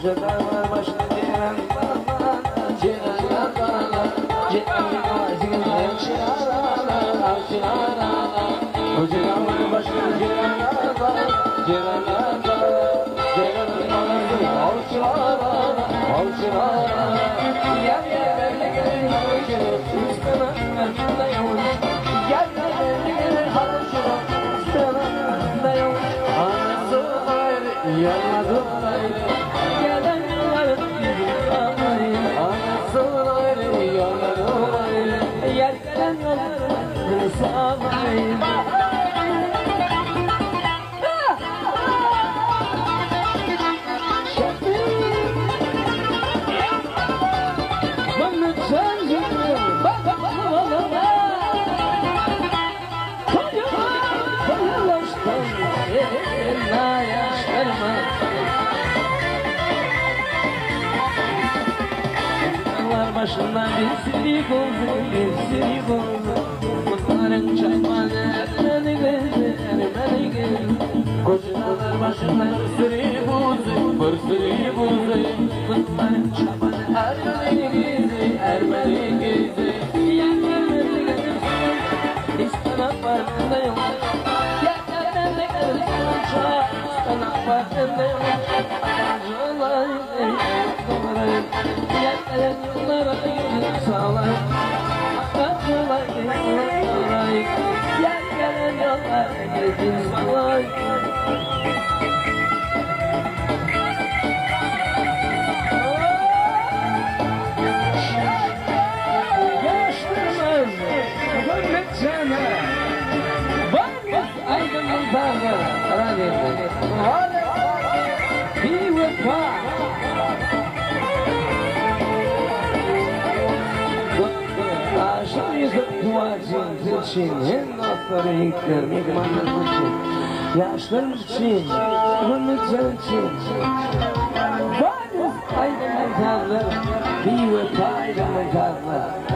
Kocalar başına ceren dağlar, ceren kocalar başına ceren dağlar, Gel gel belli gelin harcına, üstüne merkezde yavuş. Gel gel belli gelin harcına, üstüne merkezde yavuş. Anası ayrı, yanladı ayrı, gelen yılların yüzü ayrı. Anası ayrı, yanladı ayrı, yer gelen yılların yüzü ayrı. Başından bir silik oldu, bir silik oldu. Bunların çaymanı ermeni gözü, ermeni gözü. Kocalar başından bir silik oldu, bir silik oldu. Bunların çaymanı ermeni gözü, ermeni gözü. Yerlerinde gözüm sana, istanak farkında yok. Yerlerinde gözüm sana, istanak farkında yok. Acılar dolarım, yerlerin yollara yürü sağlar. Acılar dolarım, yer gelen yollara yürü sağlar. Yaşlarımız gönlük sana, varlık aydınlık dağlar, radyoda. Bir vefa. Aşağı yüzü duacın için, hem notları yıklar, mihmanlar için, yaşlarımız için, gönlükler için. Varlık aydınlık dağlar, bir vefa aydınlık dağlar.